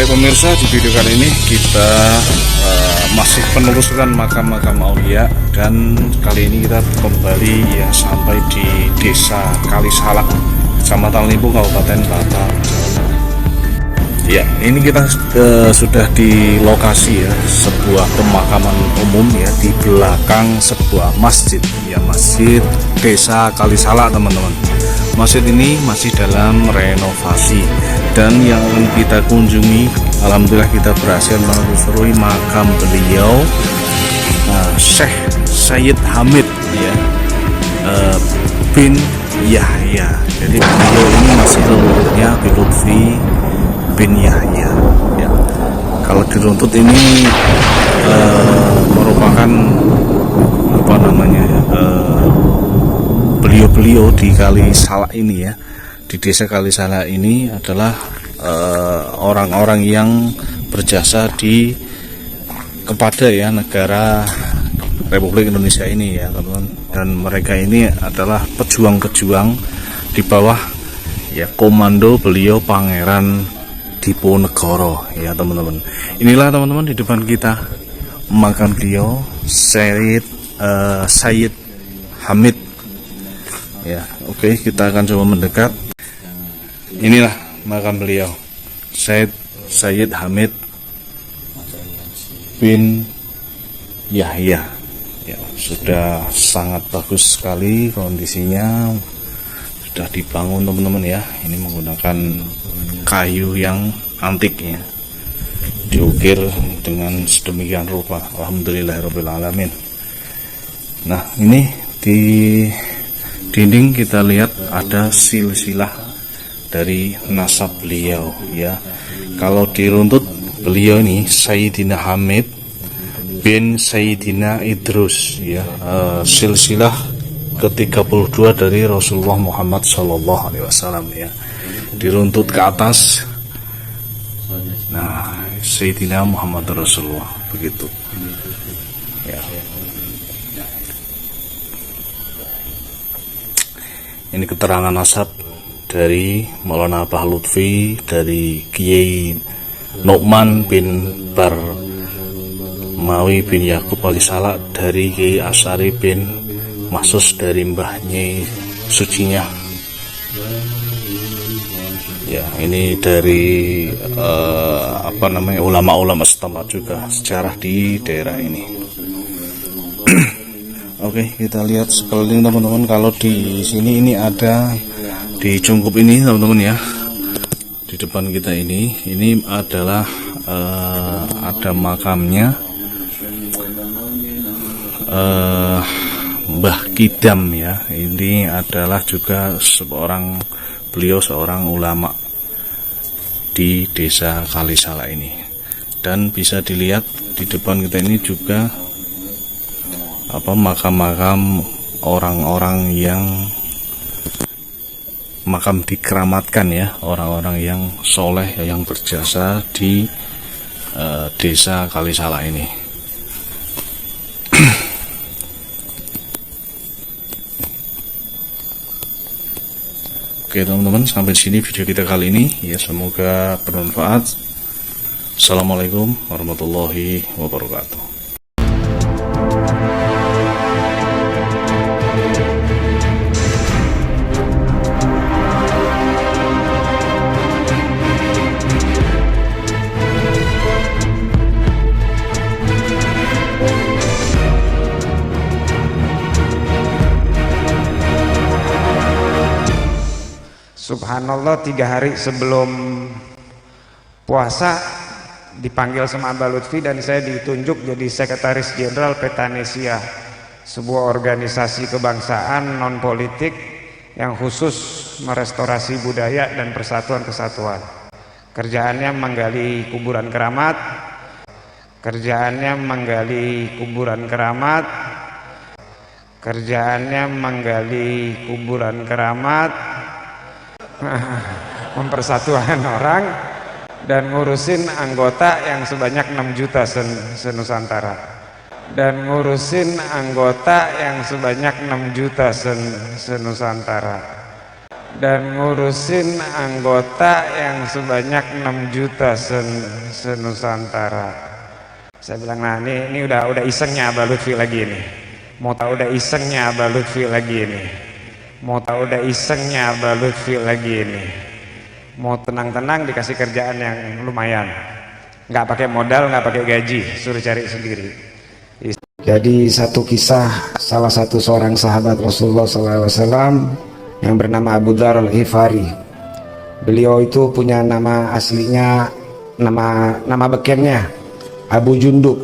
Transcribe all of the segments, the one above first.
pemirsa, di video kali ini kita masih penelusuran makam-makam aulia, dan kali ini kita kembali ya sampai di Desa Kalisalak, Kecamatan Limpu, Kabupaten Batang. Ya, ini kita sudah di lokasi ya, sebuah pemakaman umum ya, di belakang sebuah masjid ya, Masjid Desa Kalisalak, teman-teman. Masjid ini masih dalam renovasi, dan yang akan kita kunjungi, alhamdulillah kita berhasil menelusuri makam beliau, Syekh Sayyid Hamid ya, bin Yahya. Jadi beliau ini masih leluhurnya Lutfi bin Yahya ya. Kalau diruntut ini merupakan apa namanya beliau-beliau di Kalisalak ini ya, di Desa Kalisalak ini adalah orang-orang yang berjasa kepada ya negara Republik Indonesia ini ya, teman-teman. Dan mereka ini adalah pejuang-pejuang di bawah ya komando beliau Pangeran Diponegoro ya, teman-teman. Inilah teman-teman di depan kita makam beliau Sayyid Hamid ya. Oke, kita akan coba mendekat. Inilah makam beliau Sayyid Hamid bin Yahya ya. Sudah sangat bagus sekali kondisinya, sudah dibangun teman-teman ya. Ini menggunakan kayu yang antik ya, diukir dengan sedemikian rupa. Alhamdulillahirobbilalamin. Nah, ini di dinding kita lihat ada silsilah dari nasab beliau ya. Kalau diruntut, beliau ini Sayyidina Hamid bin Sayyidina Idrus ya, silsilah ke-32 dari Rasulullah Muhammad SAW ya. Diruntut ke atas, nah Sayyidina Muhammad Rasulullah, begitu ya. Ini keterangan nasab dari Maulana Abah Lutfi, dari Kiai Nu'man bin Barmawi bin Yakub Kalisalak, dari Kiai Asyari bin Mahsus, dari mbahnya sucinya ya. Ini dari ulama-ulama setempat juga, sejarah di daerah ini. Oke, kita lihat sekeliling teman-teman. Kalau di sini ini ada di Cungkup ini teman-teman ya, di depan kita ini adalah ada makamnya Mbah Kidam ya. Ini adalah juga beliau seorang ulama di Desa Kalisalak ini. Dan bisa dilihat di depan kita ini juga makam-makam orang-orang yang makam dikeramatkan ya, orang-orang yang soleh yang berjasa di Desa Kalisalak ini. Oke teman-teman, sampai sini video kita kali ini ya, semoga bermanfaat. Assalamualaikum warahmatullahi wabarakatuh. Subhanallah, 3 hari sebelum puasa dipanggil sama Abah Lutfi dan saya ditunjuk jadi Sekretaris Jenderal Petanesia, sebuah organisasi kebangsaan non politik yang khusus merestorasi budaya dan persatuan kesatuan. Kerjaannya menggali kuburan keramat, kerjaannya menggali kuburan keramat, kerjaannya menggali kuburan keramat, mempersatukan orang, dan ngurusin anggota yang sebanyak 6 juta se-Nusantara, dan ngurusin anggota yang sebanyak 6 juta se-Nusantara. dan ngurusin anggota yang sebanyak 6 juta senusantara. Saya bilang, nah ini udah isengnya Abah Lutfi lagi nih. Mau tahu udah isengnya Abah Lutfi lagi nih. Mau tahu udah isengnya Abah Lutfi lagi nih. Mau tenang-tenang dikasih kerjaan yang lumayan. Nggak pakai modal, nggak pakai gaji, suruh cari sendiri. Jadi satu kisah salah satu seorang sahabat Rasulullah SAW yang bernama Abu Dzar Al-Ghifari. Beliau itu punya nama aslinya, nama bekennya Abu Jundub,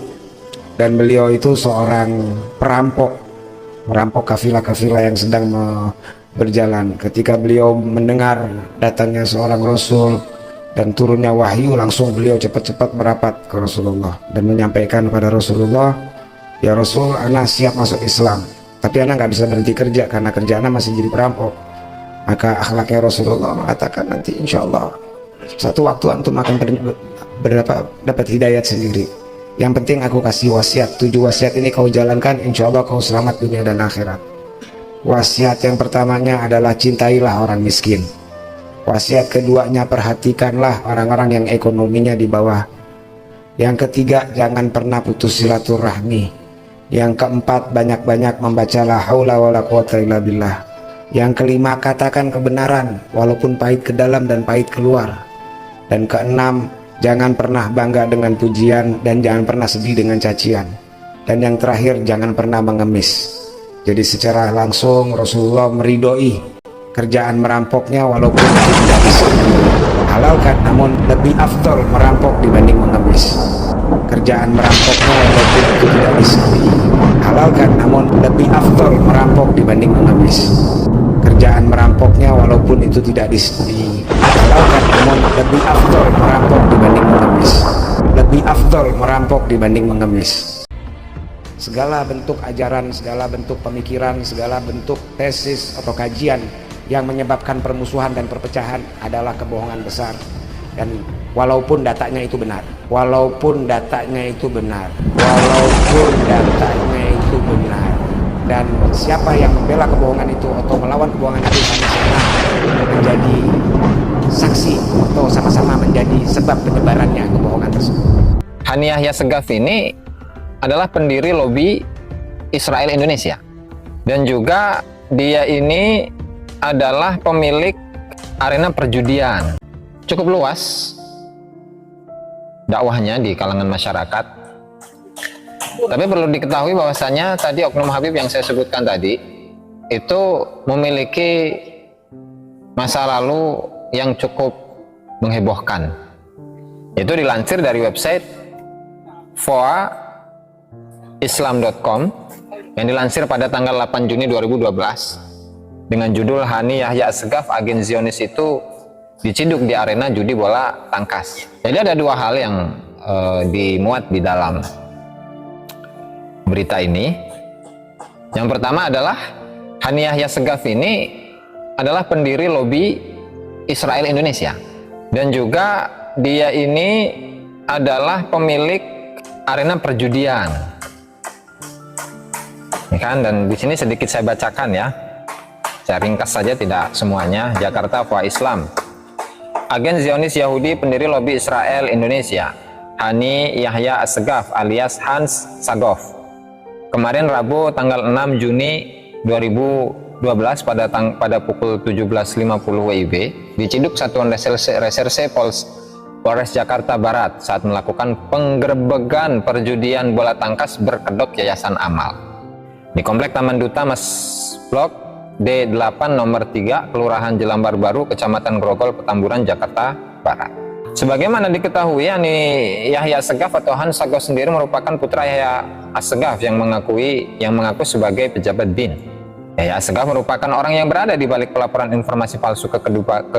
dan beliau itu seorang merampok kafilah-kafilah yang sedang berjalan. Ketika beliau mendengar datangnya seorang Rasul dan turunnya wahyu, langsung beliau cepat-cepat merapat ke Rasulullah dan menyampaikan kepada Rasulullah, ya Rasul, anak siap masuk Islam, tapi anak nggak bisa berhenti kerja karena kerjaan masih jadi perampok. Maka akhlaknya Rasulullah mengatakan, nanti insya Allah satu waktu antum akan dapat hidayat sendiri. Yang penting aku kasih wasiat, 7 wasiat ini kau jalankan, insya Allah kau selamat dunia dan akhirat. Wasiat yang pertamanya adalah cintailah orang miskin. Wasiat keduanya, perhatikanlah orang-orang yang ekonominya di bawah. Yang ketiga, jangan pernah putus silaturahmi. Yang keempat, banyak-banyak membaca la haula wala quwata illa billah. Yang kelima, katakan kebenaran walaupun pahit ke dalam dan pahit keluar. Dan keenam, jangan pernah bangga dengan pujian dan jangan pernah sedih dengan cacian. Dan yang terakhir, jangan pernah mengemis. Jadi secara langsung Rasulullah meridoi kerjaan merampoknya walaupun itu tidak bisa halalkan, namun lebih afdol merampok dibanding mengemis. Kerjaan merampoknya walaupun itu tidak bisa halalkan, namun lebih afdol merampok dibanding mengemis. Kerjaan merampoknya walaupun itu tidak dihalalkan, namun lebih afdol merampok dibanding mengemis. Lebih afdol merampok dibanding mengemis. Segala bentuk ajaran, segala bentuk pemikiran, segala bentuk tesis atau kajian yang menyebabkan permusuhan dan perpecahan adalah kebohongan besar. Dan walaupun datanya itu benar, walaupun datanya itu benar, dan siapa yang membela kebohongan itu atau melawan kebohongan itu sama-sama menjadi saksi atau sama-sama menjadi sebab penyebarannya kebohongan tersebut. Hani Yahya Seghaf ini adalah pendiri lobi Israel Indonesia, dan juga dia ini adalah pemilik arena perjudian. Cukup luas dakwahnya di kalangan masyarakat. Tapi perlu diketahui bahwasanya tadi Oknum Habib yang saya sebutkan tadi itu memiliki masa lalu yang cukup menghebohkan. Itu dilansir dari website foaislam.com yang dilansir pada tanggal 8 Juni 2012 dengan judul Hani Yahya Seghaf, agen Zionis itu diciduk di arena judi bola tangkas. Jadi ada dua hal yang dimuat di dalam berita ini. Yang pertama adalah Hani Yahya Seghaf ini adalah pendiri lobi Israel Indonesia, dan juga dia ini adalah pemilik arena perjudian. Ini kan, dan di sini sedikit saya bacakan ya. Saya ringkas saja, tidak semuanya. Jakarta Fa Islam. Agen Zionis Yahudi pendiri lobi Israel Indonesia, Hani Yahya Seghaf alias Hans Sagof. Kemarin Rabu tanggal 6 Juni 2012 pada pukul 17.50 WIB diciduk Satuan Reserse Polres Jakarta Barat saat melakukan penggerebegan perjudian bola tangkas berkedok Yayasan Amal di Komplek Taman Duta Mas Blok D8 nomor 3 Kelurahan Jelambar Baru, Kecamatan Grogol, Petamburan, Jakarta Barat. Sebagaimana diketahui, Hani Yahya Seghaf atau Hans Sagof sendiri merupakan putra Yahya Seghaf yang mengaku sebagai pejabat BIN. Yahya Seghaf merupakan orang yang berada di balik pelaporan informasi palsu ke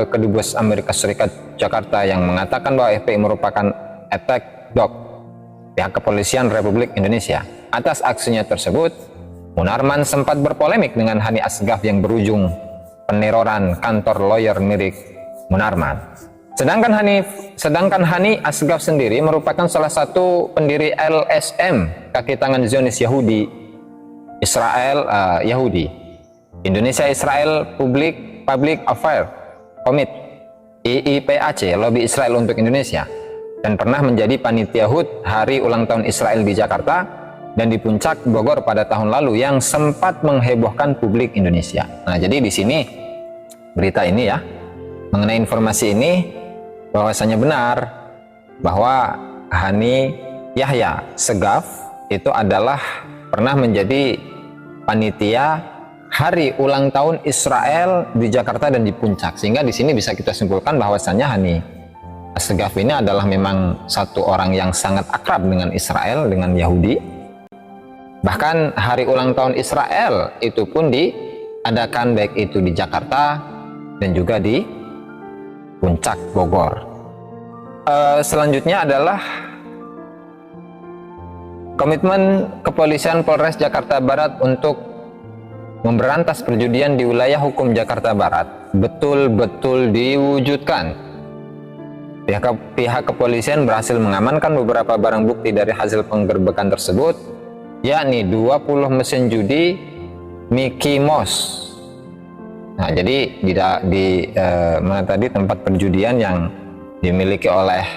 Kedubes Amerika Serikat Jakarta yang mengatakan bahwa FPI merupakan attack dog pihak kepolisian Republik Indonesia. Atas aksinya tersebut, Munarman sempat berpolemik dengan Hani Seghaf yang berujung peneroran kantor lawyer milik Munarman. Sedangkan Hani Seghaf sendiri merupakan salah satu pendiri LSM, kaki tangan Zionis Yahudi, Israel Yahudi, Indonesia Israel Public Public Affairs Committee IIPAC, Lobby Israel untuk Indonesia, dan pernah menjadi panitia HUT Hari Ulang Tahun Israel di Jakarta dan di Puncak Bogor pada tahun lalu yang sempat menghebohkan publik Indonesia. Nah, jadi di sini berita ini ya, mengenai informasi ini bahwasanya benar bahwa Hani Yahya Segaf itu adalah pernah menjadi panitia Hari Ulang Tahun Israel di Jakarta dan di Puncak, sehingga di sini bisa kita simpulkan bahwasanya Hani Segaf ini adalah memang satu orang yang sangat akrab dengan Israel, dengan Yahudi. Bahkan hari ulang tahun Israel itu pun diadakan baik itu di Jakarta dan juga di Puncak Bogor. Selanjutnya adalah komitmen Kepolisian Polres Jakarta Barat untuk memberantas perjudian di wilayah hukum Jakarta Barat betul-betul diwujudkan. Pihak kepolisian berhasil mengamankan beberapa barang bukti dari hasil penggerbekan tersebut, yakni 20 mesin judi Mickey Mouse. Nah, jadi di mana tadi tempat perjudian yang dimiliki oleh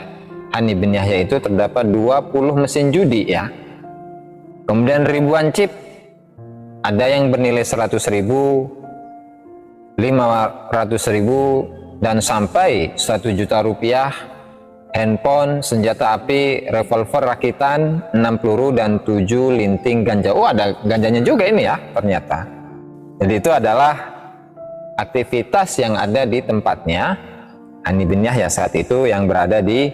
Hani bin Yahya itu terdapat 20 mesin judi ya. Kemudian ribuan chip, ada yang bernilai 100.000, 500.000, dan sampai 1 juta rupiah, handphone, senjata api, revolver rakitan, 6 peluru, dan 7 linting ganja. Oh, ada ganjanya juga ini ya ternyata. Jadi itu adalah aktivitas yang ada di tempatnya Hani bin Yahya saat itu yang berada di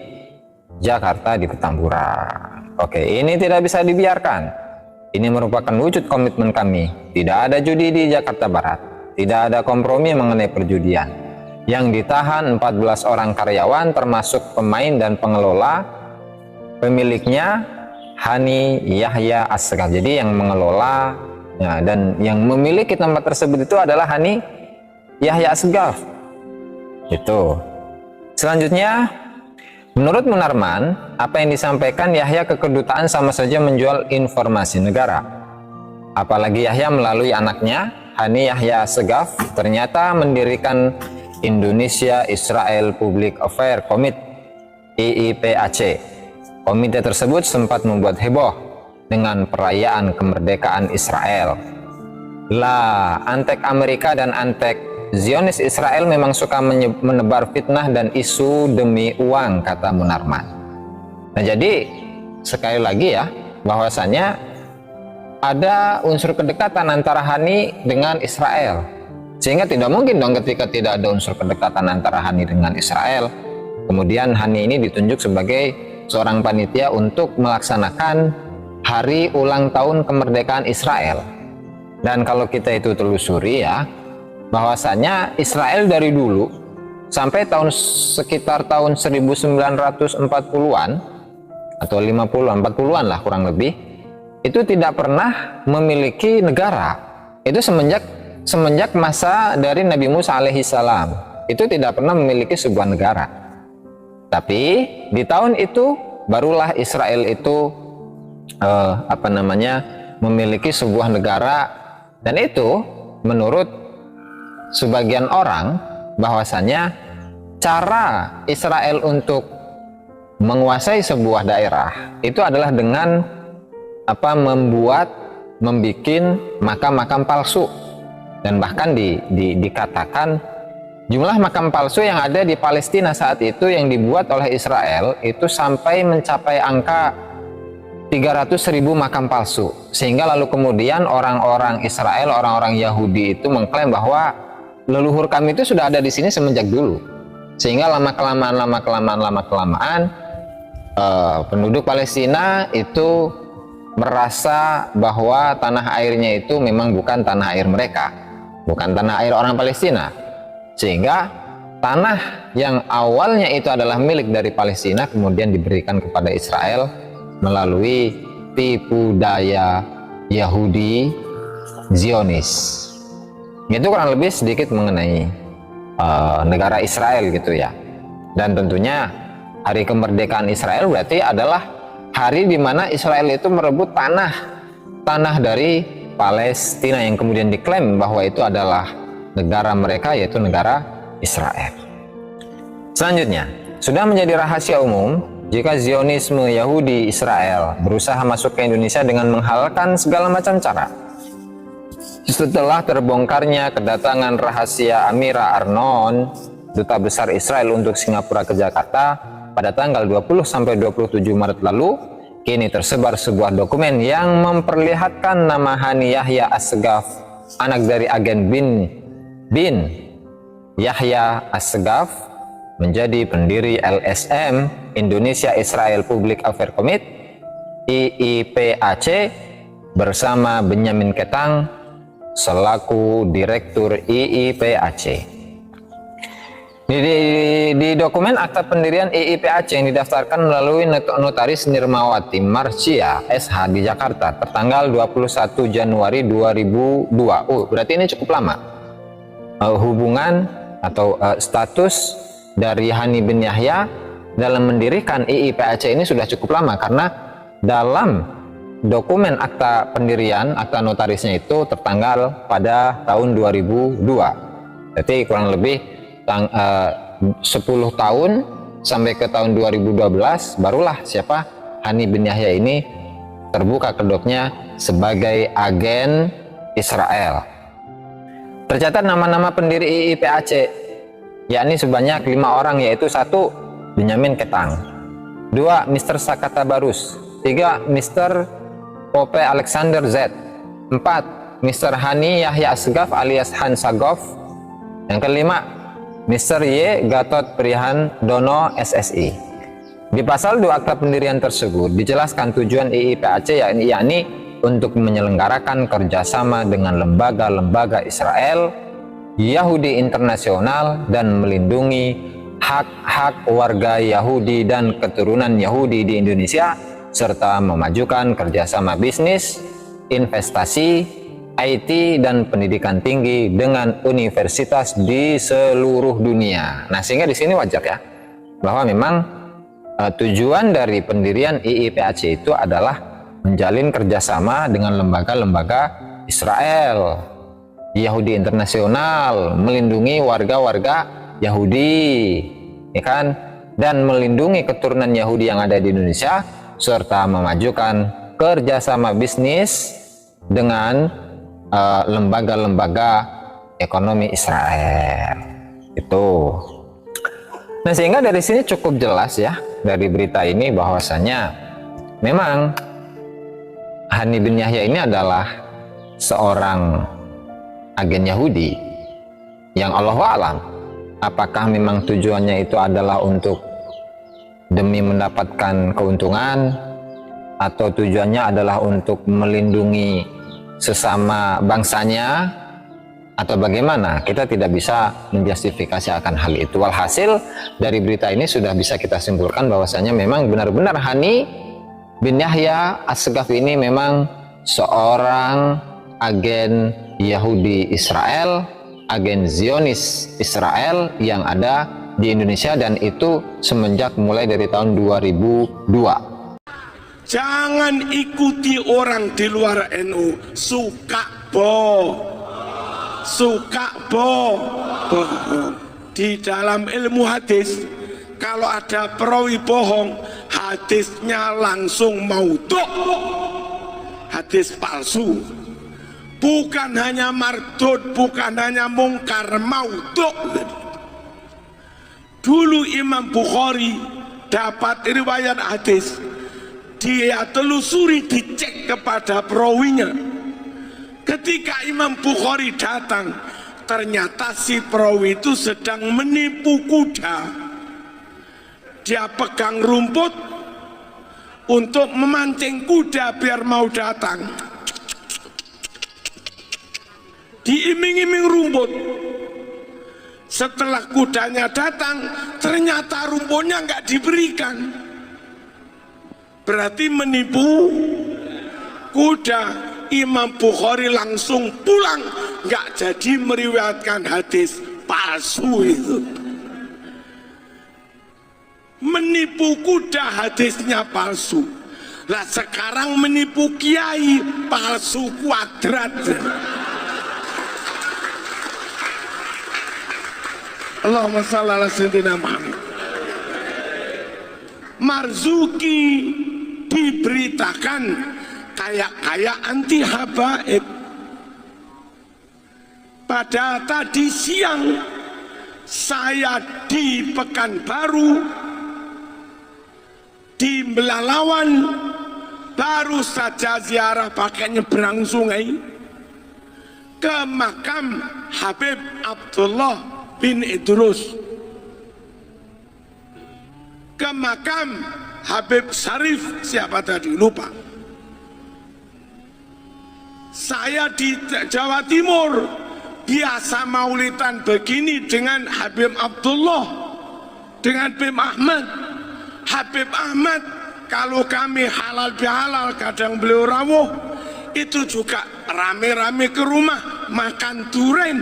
Jakarta di Petamburan. Oke, ini tidak bisa dibiarkan. Ini merupakan wujud komitmen kami. Tidak ada judi di Jakarta Barat. Tidak ada kompromi mengenai perjudian. Yang ditahan 14 orang karyawan termasuk pemain dan pengelola. Pemiliknya Hani Yahya Assegaf. Jadi yang mengelola ya, dan yang memiliki tempat tersebut itu adalah Hani Yahya Assegaf. Itu. Selanjutnya, menurut Munarman, apa yang disampaikan Yahya ke kedutaan sama saja menjual informasi negara. Apalagi Yahya melalui anaknya Hani Yahya Assegaf ternyata mendirikan Indonesia Israel Public Affairs Committee IIPAC. Komite tersebut sempat membuat heboh dengan perayaan kemerdekaan Israel. Lah, antek Amerika dan antek Zionis Israel memang suka menebar fitnah dan isu demi uang, kata Munarman. Nah, jadi sekali lagi ya, bahwasanya ada unsur kedekatan antara Hani dengan Israel. Sehingga tidak mungkin dong ketika tidak ada unsur kedekatan antara Hani dengan Israel, kemudian Hani ini ditunjuk sebagai seorang panitia untuk melaksanakan hari ulang tahun kemerdekaan Israel. Dan kalau kita itu telusuri ya, bahwasanya Israel dari dulu sampai sekitar tahun 1940-an atau 50-an, 40-an lah kurang lebih, itu tidak pernah memiliki negara. Itu semenjak masa dari Nabi Musa alaihissalam, itu tidak pernah memiliki sebuah negara. Tapi di tahun itu barulah Israel itu memiliki sebuah negara, dan itu menurut sebagian orang bahwasanya cara Israel untuk menguasai sebuah daerah itu adalah dengan membuat makam-makam palsu. Dan bahkan dikatakan jumlah makam palsu yang ada di Palestina saat itu yang dibuat oleh Israel itu sampai mencapai angka 300.000 makam palsu. Sehingga lalu kemudian orang-orang Israel, orang-orang Yahudi itu mengklaim bahwa leluhur kami itu sudah ada di sini semenjak dulu. Sehingga lama-kelamaan penduduk Palestina itu merasa bahwa tanah airnya itu memang bukan tanah air mereka, bukan tanah air orang Palestina. Sehingga tanah yang awalnya itu adalah milik dari Palestina kemudian diberikan kepada Israel melalui tipu daya Yahudi Zionis. Itu kurang lebih sedikit mengenai negara Israel gitu ya. Dan tentunya hari kemerdekaan Israel berarti adalah hari di mana Israel itu merebut tanah dari Palestina yang kemudian diklaim bahwa itu adalah negara mereka, yaitu negara Israel. Selanjutnya, sudah menjadi rahasia umum jika Zionisme Yahudi Israel berusaha masuk ke Indonesia dengan menghalalkan segala macam cara. Setelah terbongkarnya kedatangan rahasia Amira Arnon, Duta Besar Israel untuk Singapura ke Jakarta pada tanggal 20-27 Maret lalu, kini tersebar sebuah dokumen yang memperlihatkan nama Hani Yahya Assegaf, anak dari agen bin Yahya Assegaf, menjadi pendiri LSM Indonesia Israel Public Affairs Committee IIPAC bersama Benyamin Ketang selaku Direktur IIPAC. Di dokumen akta pendirian IIPAC yang didaftarkan melalui Notaris Nirmawati Marcia SH di Jakarta tertanggal 21 Januari 2002. Berarti ini cukup lama. Hubungan atau status dari Hani bin Yahya dalam mendirikan IIPAC ini sudah cukup lama, karena dalam dokumen akta pendirian, akta notarisnya itu tertanggal pada tahun 2002. Jadi kurang lebih 10 tahun sampai ke tahun 2012 barulah siapa Hani bin Yahya ini terbuka kedoknya sebagai agen Israel. Tercatat nama-nama pendiri IIPAC, yakni sebanyak 5 orang, yaitu 1. Benyamin Ketang, 2. Mr. Sakata Barus, 3. Mr. Pope Alexander Z, 4. Mr. Hani Yahya Assegaf alias Han Sagov, yang kelima Mr. Y. Gatot Prihan Dono SSI. Di pasal 2 akta pendirian tersebut dijelaskan tujuan IIPAC yakni untuk menyelenggarakan kerjasama dengan lembaga-lembaga Israel, Yahudi internasional, dan melindungi hak-hak warga Yahudi dan keturunan Yahudi di Indonesia, serta memajukan kerjasama bisnis, investasi, IT, dan pendidikan tinggi dengan universitas di seluruh dunia. Nah, sehingga di sini wajar ya, bahwa memang tujuan dari pendirian IIPAC itu adalah menjalin kerjasama dengan lembaga-lembaga Israel, Yahudi internasional, melindungi warga-warga Yahudi, ya kan, dan melindungi keturunan Yahudi yang ada di Indonesia, serta memajukan kerjasama bisnis dengan lembaga-lembaga ekonomi Israel itu. Nah, sehingga dari sini cukup jelas ya dari berita ini bahwasanya memang Hani bin Yahya ini adalah seorang agen Yahudi yang Allahu a'lam apakah memang tujuannya itu adalah untuk demi mendapatkan keuntungan atau tujuannya adalah untuk melindungi sesama bangsanya atau bagaimana. Kita tidak bisa menjustifikasi akan hal itu. Walhasil dari berita ini sudah bisa kita simpulkan bahwasanya memang benar-benar Hani bin Yahya Assegaf ini memang seorang agen Yahudi Israel, agen Zionis Israel yang ada di Indonesia, dan itu semenjak mulai dari tahun 2002. Jangan ikuti orang di luar NU, suka bohong. Di dalam ilmu hadis, kalau ada perawi bohong, hadisnya langsung maudhu', hadis palsu. Bukan hanya mardud, bukan hanya mungkar, maudhu'. Dulu Imam Bukhari dapat riwayat hadis, dia telusuri, dicek kepada perawinya. Ketika Imam Bukhari datang, ternyata si perawi itu sedang menipu kuda. Dia pegang rumput untuk memancing kuda biar mau datang. Diiming-iming rumput. Setelah kudanya datang, ternyata rumputnya nggak diberikan. Berarti menipu kuda. Imam Bukhari langsung pulang, nggak jadi meriwayatkan hadis palsu itu. Menipu kuda, hadisnya palsu. Lah sekarang menipu kiai, palsu kuadrat. Allahumma shalli ala sayyidina Muhammad. Marzuki diberitakan kaya anti habaib. Pada tadi siang saya di Pekanbaru, di Melalawan, baru saja ziarah pakai nyebrang sungai ke makam Habib Abdullah bin Idrus, ke makam Habib Syarif, siapa tadi lupa. Saya di Jawa Timur biasa maulidan begini dengan Habib Abdullah, dengan Bim Ahmad. Habib Ahmad kalau kami halal bihalal, kadang beliau rawuh, itu juga rame-rame ke rumah makan duren.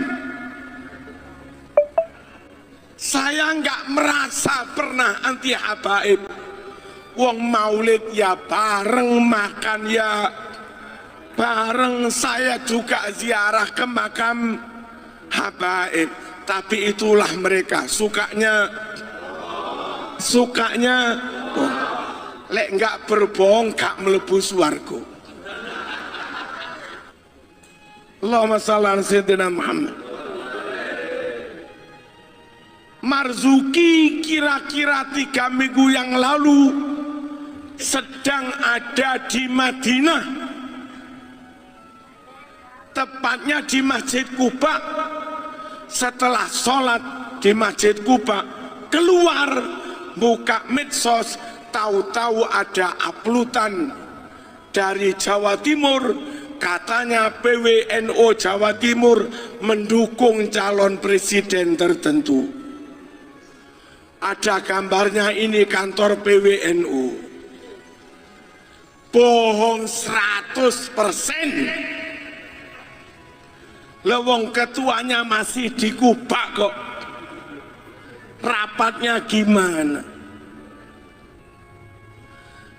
Saya nggak merasa pernah anti habaib. Wong maulid ya bareng, makan ya bareng. Saya juga ziarah ke makam habaib. Tapi itulah mereka sukanya oh, lek nggak berbohong gak melebu swarga. Allahumma shalli ala sayyidina Muhammad. Marzuki kira-kira 3 minggu yang lalu sedang ada di Madinah, tepatnya di Masjid Quba. Setelah sholat di Masjid Quba, keluar buka medsos, tahu-tahu ada uploadan dari Jawa Timur, katanya PWNU Jawa Timur mendukung calon presiden tertentu. Ada gambarnya, ini kantor PWNU. Bohong 100%. Lewong ketuanya masih di Kuba kok. Rapatnya gimana?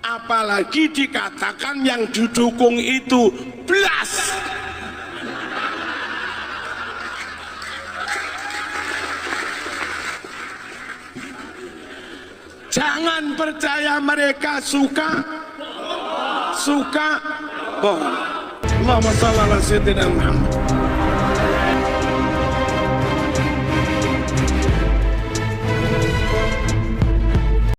Apalagi dikatakan yang didukung itu blas. Jangan percaya mereka suka bohong. Allahumma shalli ala sayyidina Muhammad.